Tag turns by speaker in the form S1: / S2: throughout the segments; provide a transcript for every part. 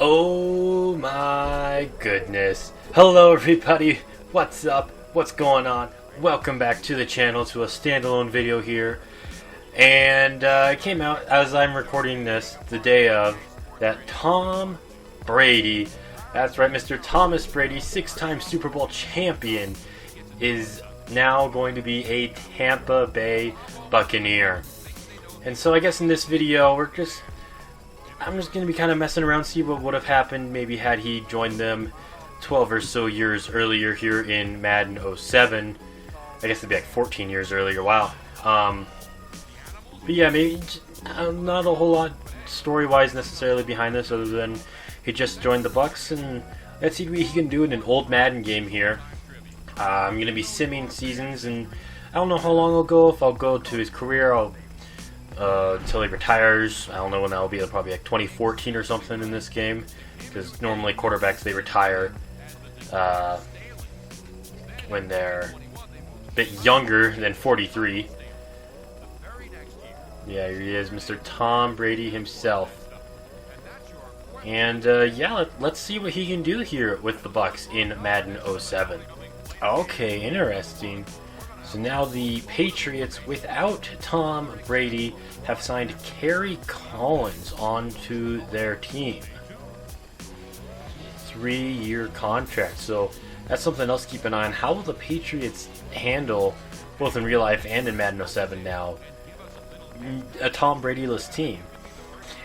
S1: Oh my goodness. Hello everybody, what's up, what's going on? Welcome back to the channel, to a standalone video here. And it came out as I'm recording this, the day of, that Tom Brady, that's right, Mr. Thomas Brady, 6-time Super Bowl champion, is now going to be a Tampa Bay Buccaneer. And so I guess in this video, I'm just going to be kind of messing around, see what would have happened maybe had he joined them 12 or so years earlier here in Madden 07. I guess it'd be like 14 years earlier, wow. But yeah, maybe not a whole lot story-wise necessarily behind this, other than he just joined the Bucs, and let's see what he can do in an old Madden game here. I'm going to be simming seasons, and I don't know how long I'll go. If I'll go to his career, until he retires. I don't know when that will be. It'll probably be like 2014 or something in this game, because normally quarterbacks, they retire when they're a bit younger than 43. Yeah, here he is, Mr. Tom Brady himself. And yeah, let's see what he can do here with the Bucs in Madden 07. Okay, interesting. So now the Patriots, without Tom Brady, have signed Kerry Collins onto their team. 3-year contract. So that's something else to keep an eye on. How will the Patriots handle, both in real life and in Madden 07 now, a Tom Brady-less team?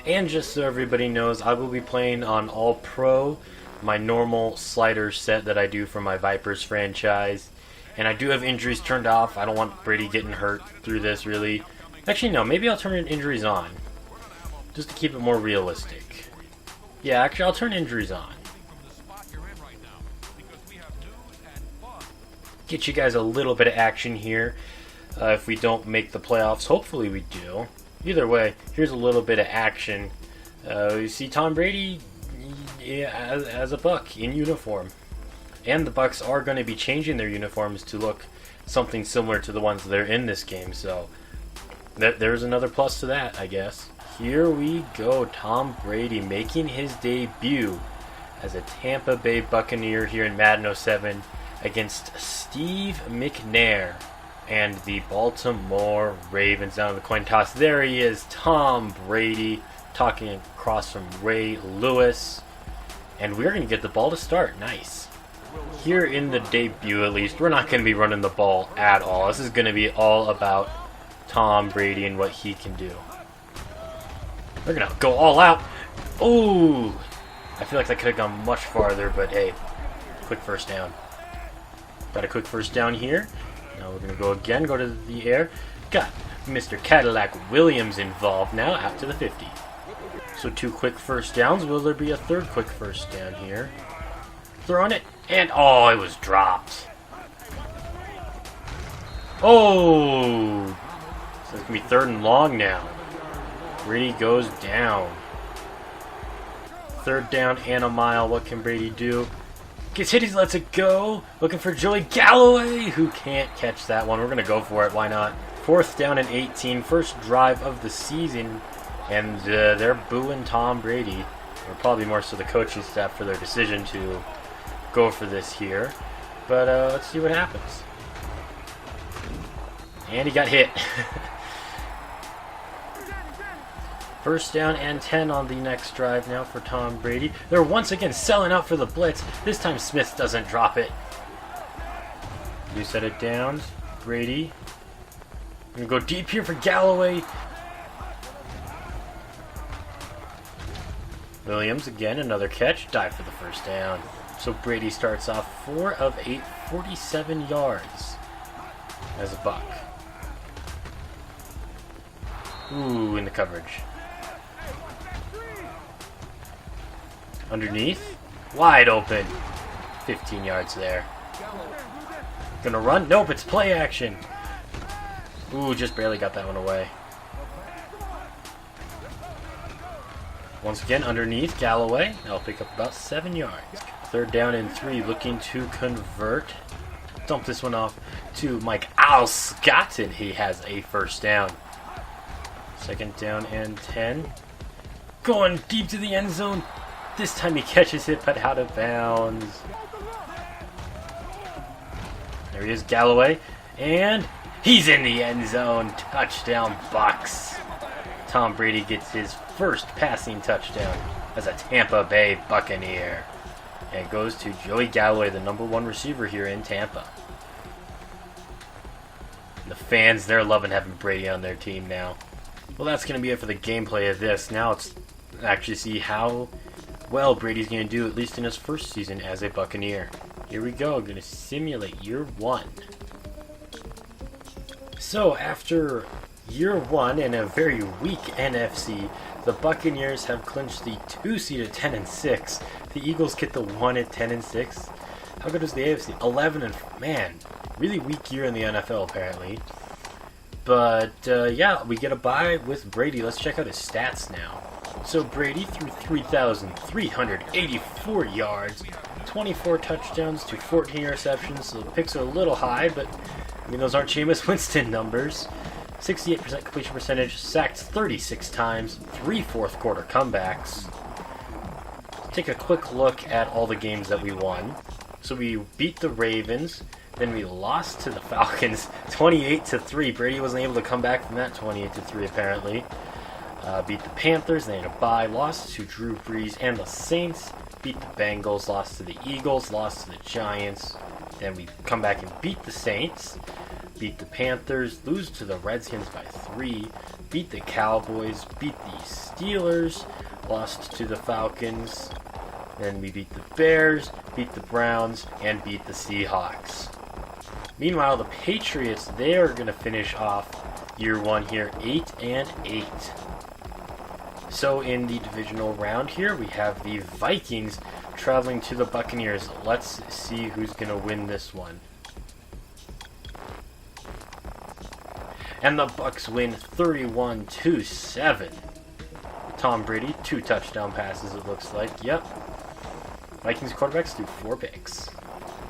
S1: And just so everybody knows, I will be playing on All Pro, my normal slider set that I do for my Vipers franchise. And I do have injuries turned off. I don't want Brady getting hurt through this, really. Actually, no. Maybe I'll turn injuries on, just to keep it more realistic. Yeah, actually, I'll turn injuries on. Get you guys a little bit of action here. If we don't make the playoffs, hopefully we do. Either way, here's a little bit of action. You see Tom Brady as a Buck in uniform. And the Bucs are going to be changing their uniforms to look something similar to the ones that are in this game, so there's another plus to that, I guess. Here we go, Tom Brady making his debut as a Tampa Bay Buccaneer here in Madden 07 against Steve McNair and the Baltimore Ravens. Down to the coin toss, there he is, Tom Brady, talking across from Ray Lewis, and we're going to get the ball to start. Nice. Here in the debut, at least, we're not going to be running the ball at all. This is going to be all about Tom Brady and what he can do. We're going to go all out. Ooh! I feel like that could have gone much farther, but hey, quick first down. Got a quick first down here. Now we're going to go again, go to the air. Got Mr. Cadillac Williams involved now after the 50. So 2 quick first downs. Will there be a third quick first down here? Throwing it, and oh, it was dropped. Oh! So it's going to be 3rd and long now. Brady goes down. 3rd down and a mile. What can Brady do? Gets hit, he lets it go. Looking for Joey Galloway, who can't catch that one. We're going to go for it, why not? 4th down and 18, first drive of the season. And they're booing Tom Brady, or probably more so the coaching staff, for their decision to go for this here, but let's see what happens. And he got hit. First down and 10 on the next drive now for Tom Brady. They're once again selling out for the blitz. This time Smith doesn't drop it. You set it down. Brady. Gonna go deep here for Galloway. Williams again, another catch. Dive for the first down. So Brady starts off 4 of 8, 47 yards as a Buck. Ooh, in the coverage. Underneath. Wide open. 15 yards there. Gonna run? Nope, it's play action. Ooh, just barely got that one away. Once again, underneath, Galloway. That'll pick up about 7 yards. 3rd down and 3, looking to convert. Dump this one off to Mike Alscott, and he has a first down. 2nd down and 10. Going deep to the end zone. This time he catches it, but out of bounds. There he is, Galloway. And he's in the end zone. Touchdown, Bucks. Tom Brady gets his first passing touchdown as a Tampa Bay Buccaneer. And it goes to Joey Galloway, the #1 receiver here in Tampa. And the fans, they're loving having Brady on their team now. Well, that's going to be it for the gameplay of this. Now it's actually see how well Brady's going to do, at least in his first season as a Buccaneer. Here we go. I'm going to simulate year 1. So, after year 1 in a very weak NFC, the Buccaneers have clinched the 2 seed at 10-6. The Eagles get the 1 at 10-6. How good is the AFC? 11 and man, really weak year in the NFL apparently. But yeah, we get a bye with Brady. Let's check out his stats now. So Brady threw 3,384 yards, 24 touchdowns to 14 interceptions. So the picks are a little high, but I mean those aren't Jameis Winston numbers. 68% completion percentage, sacked 36 times, 3 fourth quarter comebacks. Take a quick look at all the games that we won. So we beat the Ravens, then we lost to the Falcons 28-3. Brady wasn't able to come back from that 28-3 apparently. Beat the Panthers, they had a bye, lost to Drew Brees and the Saints. Beat the Bengals, lost to the Eagles, lost to the Giants. Then we come back and beat the Saints. Beat the Panthers, lose to the Redskins by 3, beat the Cowboys, beat the Steelers, lost to the Falcons, then we beat the Bears, beat the Browns, and beat the Seahawks. Meanwhile, the Patriots, they are going to finish off year 1 here 8-8. So in the divisional round here, we have the Vikings traveling to the Buccaneers. Let's see who's going to win this one. And the Bucks win 31-7. Tom Brady, 2 touchdown passes it looks like. Yep. Vikings quarterbacks threw 4 picks.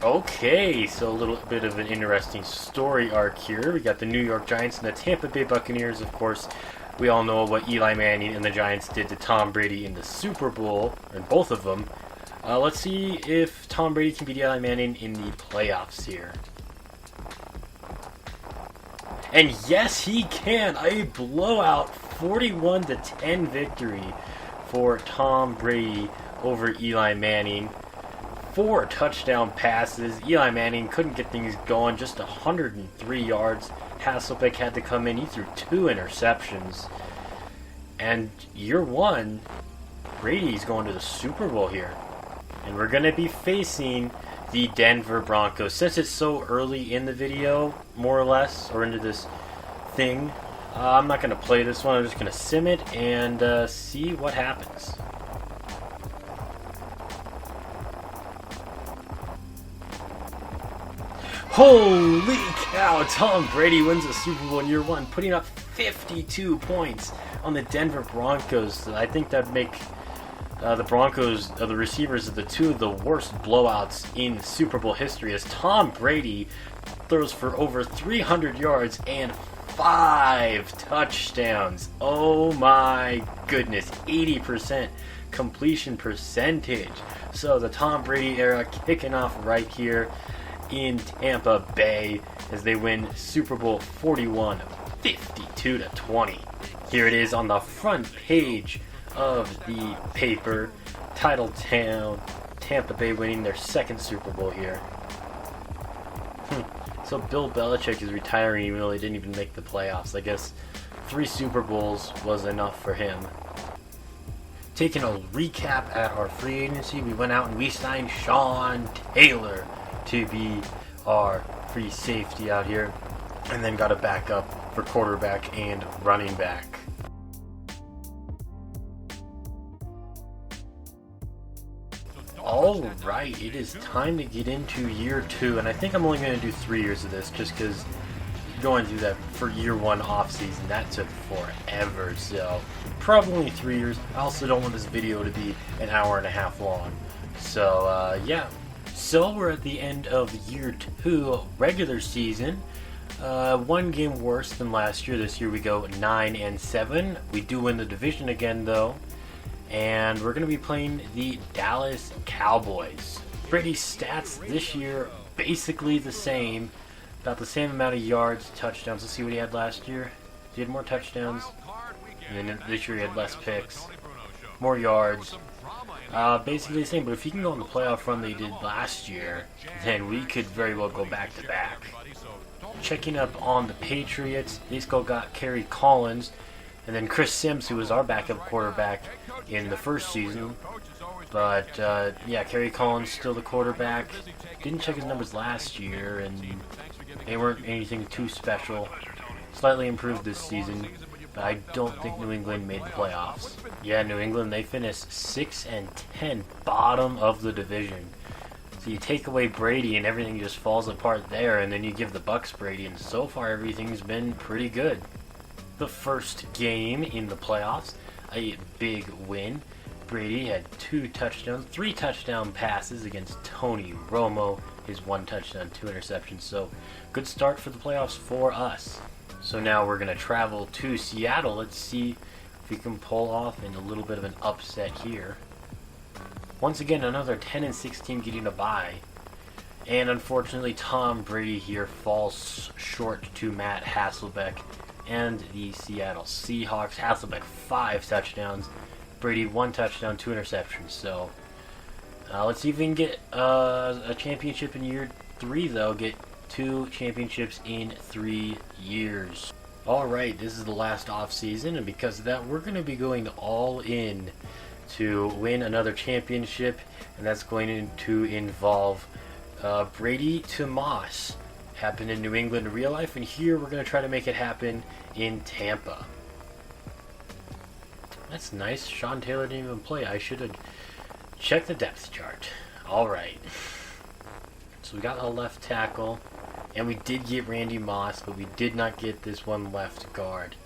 S1: Okay, so a little bit of an interesting story arc here. We got the New York Giants and the Tampa Bay Buccaneers, of course. We all know what Eli Manning and the Giants did to Tom Brady in the Super Bowl, and both of them. Let's see if Tom Brady can beat Eli Manning in the playoffs here. And yes, he can. A blowout 41-10 victory for Tom Brady over Eli Manning. 4 touchdown passes. Eli Manning couldn't get things going. Just 103 yards. Hasselbeck had to come in. He threw 2 interceptions. And year 1, Brady's going to the Super Bowl here. And we're going to be facing the Denver Broncos. Since it's so early in the video, more or less, or into this thing, I'm not going to play this one. I'm just going to sim it and see what happens. Holy cow! Tom Brady wins the Super Bowl in year 1, putting up 52 points on the Denver Broncos. I think that'd make the Broncos, the receivers, are the 2 of the worst blowouts in Super Bowl history, as Tom Brady throws for over 300 yards and 5 touchdowns. Oh my goodness, 80% completion percentage. So the Tom Brady era kicking off right here in Tampa Bay as they win Super Bowl 41, 52-20. Here it is on the front page of the paper, title town, Tampa Bay winning their 2nd Super Bowl here. So Bill Belichick is retiring even though they didn't even make the playoffs. I guess 3 Super Bowls was enough for him. Taking a recap at our free agency, we went out and we signed Sean Taylor to be our free safety out here, and then got a backup for quarterback and running back. Alright, it is time to get into year 2, and I think I'm only going to do 3 years of this just because going through that for year 1 off season, that took forever, so probably only 3 years. I also don't want this video to be an hour and a half long, so yeah. So we're at the end of year 2 regular season. 1 game worse than last year. This year we go 9-7. We do win the division again though. and we're going to be playing the Dallas Cowboys. Brady's stats this year basically the same, about the same amount of yards, touchdowns. Let's see what he had last year. He had more touchdowns, and then this year he had less picks, more yards. Basically the same, but if he can go on the playoff run they did last year, then we could very well go back-to-back. Checking up on the Patriots, they still got Kerry Collins, and then Chris Sims, who was our backup quarterback in the first season. But, yeah, Kerry Collins still the quarterback. Didn't check his numbers last year, and they weren't anything too special. Slightly improved this season, but I don't think New England made the playoffs. Yeah, New England, they finished 6-10, bottom of the division. So you take away Brady and everything just falls apart there, and then you give the Bucs Brady, and so far everything's been pretty good. The first game in the playoffs, a big win. Brady had 2 touchdowns, 3 touchdown passes against Tony Romo, his 1 touchdown, 2 interceptions. So good start for the playoffs for us. So now we're going to travel to Seattle. Let's see if we can pull off in a little bit of an upset here. Once again, another 10-6 team getting a bye. And unfortunately, Tom Brady here falls short to Matt Hasselbeck and the Seattle Seahawks. Hasselbeck 5 touchdowns. Brady 1 touchdown, 2 interceptions. So let's see if we can get a championship in year 3, though. Get 2 championships in 3 years. Alright, this is the last off season, and because of that, we're going to be going all in to win another championship, and that's going to involve Brady to Moss. Happened in New England in real life, and here we're going to try to make it happen in Tampa. That's nice. Sean Taylor didn't even play. I should have checked the depth chart. Alright. So we got a left tackle, and we did get Randy Moss, but we did not get this one left guard.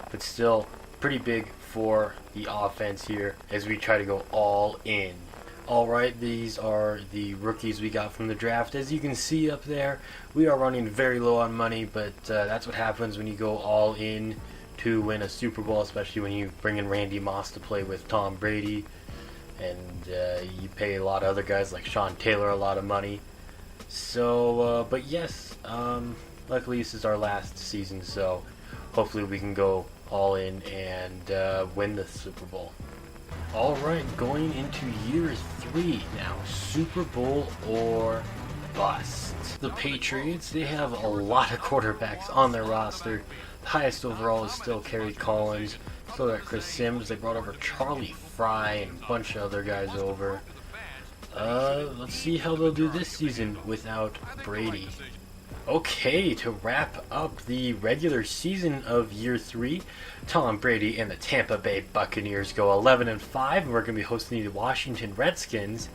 S1: But still, pretty big for the offense here as we try to go all in. Alright, these are the rookies we got from the draft. As you can see up there, we are running very low on money, but that's what happens when you go all in to win a Super Bowl, especially when you bring in Randy Moss to play with Tom Brady, and you pay a lot of other guys like Sean Taylor a lot of money. So, but yes, luckily this is our last season, so hopefully we can go all in and win the Super Bowl. Alright, going into year 3 now. Super Bowl or bust. The Patriots, they have a lot of quarterbacks on their roster. The highest overall is still Kerry Collins. Still got Chris Sims. They brought over Charlie Fry and a bunch of other guys over. Let's see how they'll do this season without Brady. Okay, to wrap up the regular season of year 3, Tom Brady and the Tampa Bay Buccaneers go 11-5, and we're going to be hosting the Washington Redskins.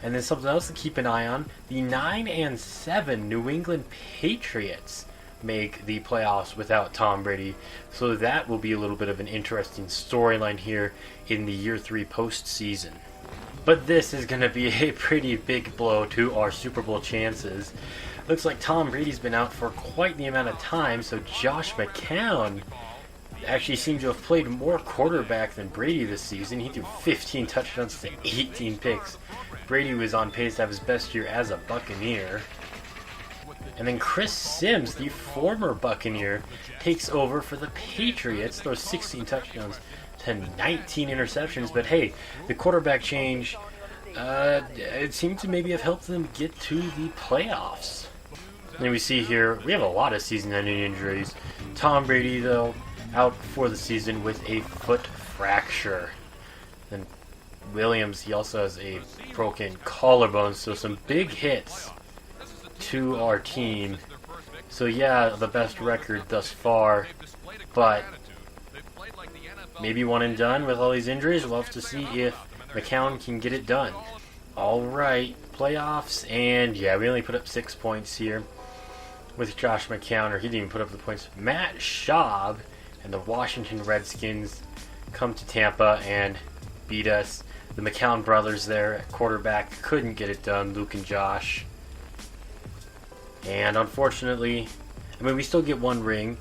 S1: And then something else to keep an eye on, the 9-7 New England Patriots make the playoffs without Tom Brady. So that will be a little bit of an interesting storyline here in the year 3 postseason. But this is going to be a pretty big blow to our Super Bowl chances. Looks like Tom Brady's been out for quite the amount of time, so Josh McCown actually seems to have played more quarterback than Brady this season. He threw 15 touchdowns to 18 picks. Brady was on pace to have his best year as a Buccaneer. And then Chris Sims, the former Buccaneer, takes over for the Patriots, throws 16 touchdowns to 19 interceptions. But hey, the quarterback change, it seemed to maybe have helped them get to the playoffs. And we see here, we have a lot of season-ending injuries. Tom Brady, though, out for the season with a foot fracture. And Williams, he also has a broken collarbone, so some big hits to our team. So yeah, the best record thus far, but maybe one and done with all these injuries. We'll have to see if McCown can get it done. Alright, playoffs, and yeah, we only put up 6 points here with Josh McCown, or he didn't even put up the points. Matt Schaub and the Washington Redskins come to Tampa and beat us. The McCown brothers there at quarterback couldn't get it done, Luke and Josh. And unfortunately, I mean, we still get 1 ring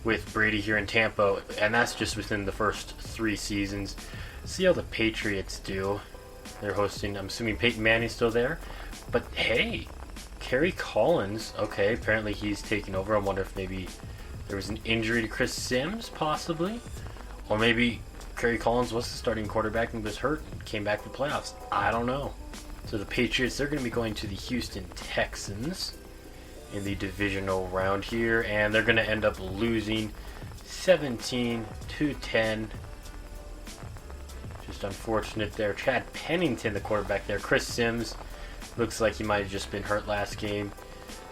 S1: with Brady here in Tampa, and that's just within the first 3 seasons. See how the Patriots do. They're hosting, I'm assuming Peyton Manning's still there. But hey, Kerry Collins, okay, apparently he's taking over. I wonder if maybe there was an injury to Chris Sims, possibly. Or maybe Kerry Collins was the starting quarterback and was hurt and came back for playoffs. I don't know. So the Patriots, they're going to be going to the Houston Texans in the divisional round here. And they're going to end up losing 17-10. Just unfortunate there. Chad Pennington, the quarterback there. Chris Sims, looks like he might have just been hurt last game.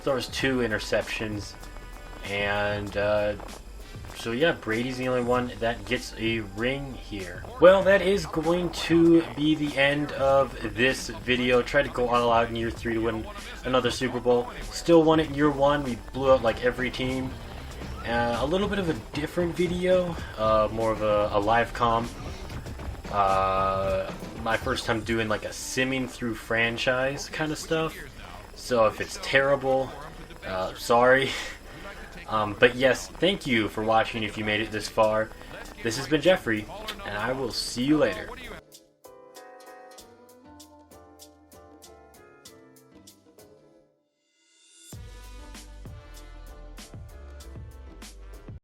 S1: Throws 2 interceptions. And so yeah, Brady's the only one that gets a ring here. Well, that is going to be the end of this video. Tried to go all out in year 3 to win another Super Bowl. Still won it in year 1. We blew out like every team. A little bit of a different video, more of a live comm. My first time doing like a simming through franchise kind of stuff. So if it's terrible, sorry. But yes, thank you for watching if you made it this far. This has been Jeffrey, and I will see you later.